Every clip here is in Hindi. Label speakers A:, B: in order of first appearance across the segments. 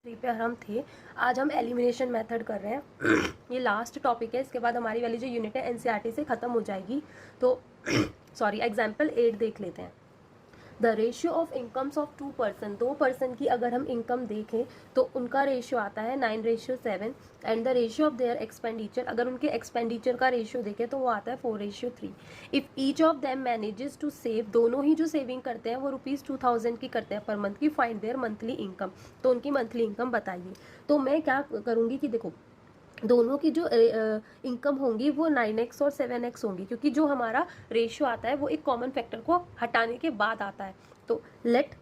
A: 3 पे हम थे। आज हम एलिमिनेशन मेथड कर रहे हैं। ये लास्ट टॉपिक है, इसके बाद हमारी वाली जो यूनिट है एनसीईआरटी से ख़त्म हो जाएगी। तो सॉरी, एग्जाम्पल 8 देख लेते हैं। The ratio of incomes of 2 person, 2 person की अगर हम इनकम देखें तो उनका रेशियो आता है 9:7 and the ratio of their expenditure, अगर उनके एक्सपेंडिचर का रेशियो देखें तो वो आता है 4:3। If each of them manages to save, दोनों ही जो सेविंग करते हैं वो ₹2000 की करते हैं पर मंथ की, फाइंड देयर मंथली इनकम, तो उनकी मंथली इनकम बताइए। तो मैं क्या करूँगी कि देखो दोनों की जो इनकम होंगी वो 9x और 7x होंगी, क्योंकि जो हमारा रेशियो आता है वो एक कॉमन फैक्टर को हटाने के बाद आता है। तो let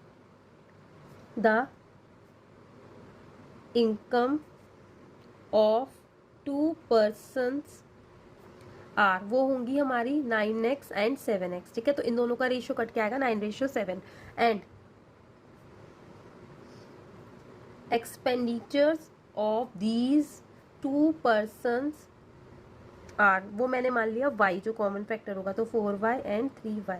A: the income of 2 persons are, वो होंगी हमारी 9x एंड 7x। ठीक है, तो इन दोनों का रेशियो कट के आएगा 9:7 and expenditures of these 2 persons are, वो मैंने मान लिया y जो कॉमन फैक्टर होगा, तो 4y एंड 3y।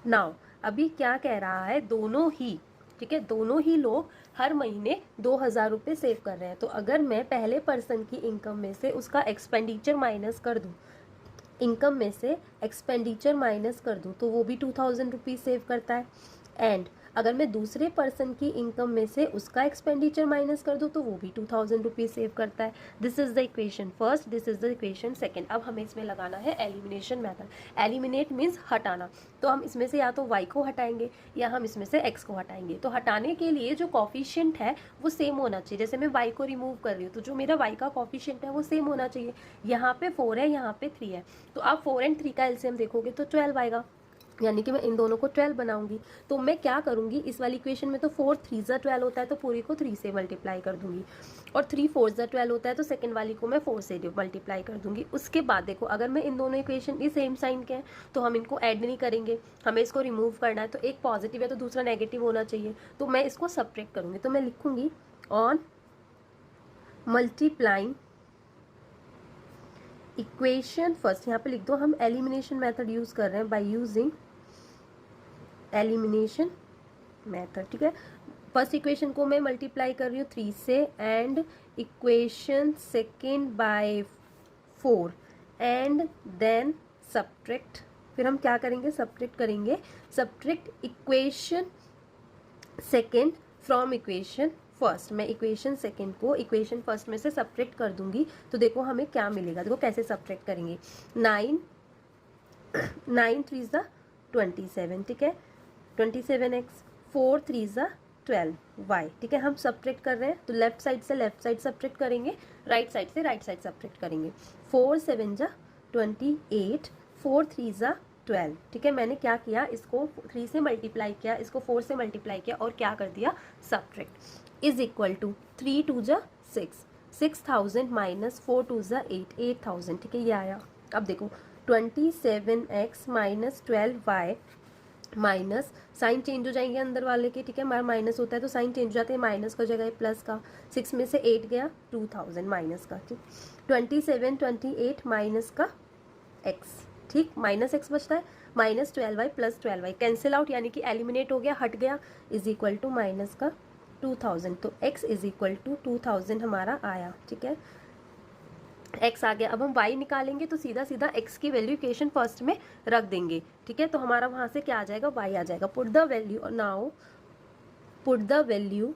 A: नाउ अभी क्या कह रहा है, दोनों ही, ठीक है, दोनों ही लोग हर महीने 2000 रुपये सेव कर रहे हैं। तो अगर मैं पहले पर्सन की इनकम में से उसका एक्सपेंडिचर माइनस कर दूं, इनकम में से एक्सपेंडिचर माइनस कर दूं, तो वो भी 2000 रुपीज़ सेव करता है। एंड अगर मैं दूसरे पर्सन की इनकम में से उसका एक्सपेंडिचर माइनस कर दूं तो वो भी 2000 रुपीज़ सेव करता है। This is the equation first, this is the equation second. अब हमें इसमें लगाना है एलिमिनेशन मेथड। एलिमिनेट मीन्स हटाना, तो हम इसमें से या तो y को हटाएंगे या हम इसमें से x को हटाएंगे। तो हटाने के लिए जो कॉफिशिएंट है वो सेम होना चाहिए। जैसे मैं y को रिमूव कर रही हूँ तो जो मेरा y का कॉफिशिएंट है वो सेम होना चाहिए। यहाँ पे 4 है, यहाँ पे 3 है, तो आप 4 एंड 3 का एलसीएम देखोगे तो 12 आएगा, यानी कि मैं इन दोनों को 12 बनाऊंगी। तो मैं क्या करूंगी, इस वाली इक्वेशन में तो 4 3 12 होता है, तो पूरी को 3 से मल्टीप्लाई कर दूंगी, और 3 4 12 होता है, तो सेकंड वाली को मैं 4 से मल्टीप्लाई कर दूंगी। उसके बाद देखो, अगर मैं इन दोनों इक्वेशन ये सेम साइन के हैं तो हम इनको ऐड नहीं करेंगे, हमें इसको रिमूव करना है। तो एक पॉजिटिव है तो दूसरा नेगेटिव होना चाहिए, तो मैं इसको सब्ट्रैक्ट करूंगी। तो मैं लिखूंगी ऑन मल्टीप्लाइंग इक्वेशन फर्स्ट, यहाँ पे लिख दो, हम एलिमिनेशन मेथड यूज कर रहे हैं, बाय यूजिंग एलिमिनेशन मेथड। ठीक है, फर्स्ट इक्वेशन को मैं मल्टीप्लाई कर रही हूँ 3 से and equation second by 4 and then subtract. फिर हम क्या करेंगे, सब्ट्रैक्ट करेंगे, subtract equation second from equation first. मैं इक्वेशन सेकेंड को इक्वेशन फर्स्ट में से सब्ट्रैक्ट कर दूंगी, तो देखो हमें क्या मिलेगा। देखो कैसे सब्ट्रैक्ट करेंगे, 9 3 27, ठीक है, 27x, 4 3 12y। ठीक है, हम सब्ट्रैक्ट कर रहे हैं तो लेफ्ट साइड से लेफ्ट साइड सब्ट्रैक्ट करेंगे, राइट साइड से राइट साइड सब्ट्रैक्ट करेंगे। 4 7 28, 4 3 12। ठीक है, मैंने क्या किया, इसको 3 से मल्टीप्लाई किया, इसको 4 से मल्टीप्लाई किया और क्या कर दिया, subtract. Is equal to 3 2 6, 6000 minus 4 2 8, 8000। ठीक है, ये आया। अब देखो 27x minus 12y minus, sign change हो जाएंगे अंदर वाले के, ठीक है, माइनस होता है तो साइन चेंज हो जाते हैं, माइनस का हो जाएगा प्लस का, 6 में से 8 गया, 2000 माइनस का। ठीक, 27 28 माइनस का x, ठीक, माइनस x बचता है, minus 12y plus 12y cancel out, यानी कि एलिमिनेट हो गया, हट गया, इज इक्वल टू माइनस का 2000। तो x इज इक्वल टू 2000 हमारा आया। ठीक है, x आ गया। अब हम y निकालेंगे तो सीधा सीधा x की वैल्यू इक्वेशन फर्स्ट में रख देंगे। ठीक है, तो हमारा वहां से क्या आ जाएगा, y आ जाएगा। Put the value, now put the value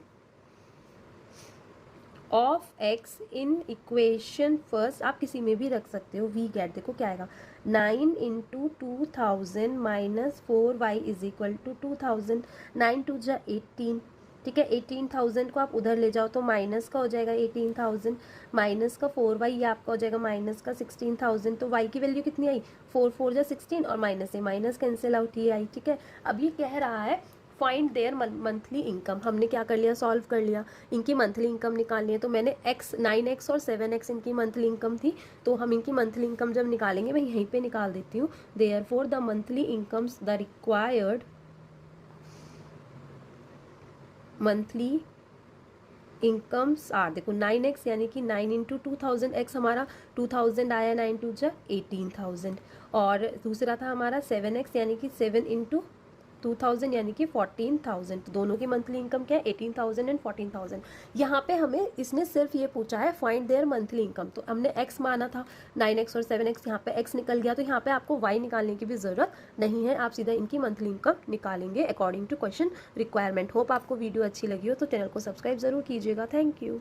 A: of x in equation first, आप किसी में भी रख सकते हो, वी गेट, देखो क्या आएगा, 9 into 2000 minus 4y is equal to 2000, 9 2 18। ठीक है, 18,000 को आप उधर ले जाओ तो माइनस का हो जाएगा 18,000, माइनस का 4y, ये आपका हो जाएगा माइनस का 16,000। तो y की वैल्यू कितनी आई, 4 4 16, और माइनस से माइनस कैंसिल आउट ही आई। ठीक है, अब ये कह रहा है फाइंड देयर मंथली इनकम। हमने क्या कर लिया, सॉल्व कर लिया, इनकी मंथली इनकम निकालनी है। तो मैंने 9x और 7x इनकी मंथली इनकम थी, तो हम इनकी मंथली इनकम जब निकालेंगे मैं यहीं पे निकाल देती हूँ। Therefore the monthly incomes, the required monthly incomes are, देखो 9x यानी कि 9 इंटू 2000, x हमारा 2000 आया, 9 2 18,000, और दूसरा था हमारा 7x यानी कि 7 इंटू 2000 यानी कि 14,000। तो दोनों की मंथली इनकम क्या है, 18,000 एंड 14,000। यहाँ पे हमें इसने सिर्फ ये पूछा है फाइंड देयर मंथली इनकम, तो हमने x माना था 9x और 7x, यहाँ पे x निकल गया, तो यहाँ पे आपको y निकालने की भी ज़रूरत नहीं है, आप सीधा इनकी मंथली इनकम निकालेंगे according to question requirement. Hope आपको वीडियो अच्छी लगी हो तो चैनल को सब्सक्राइब ज़रूर कीजिएगा। Thank you.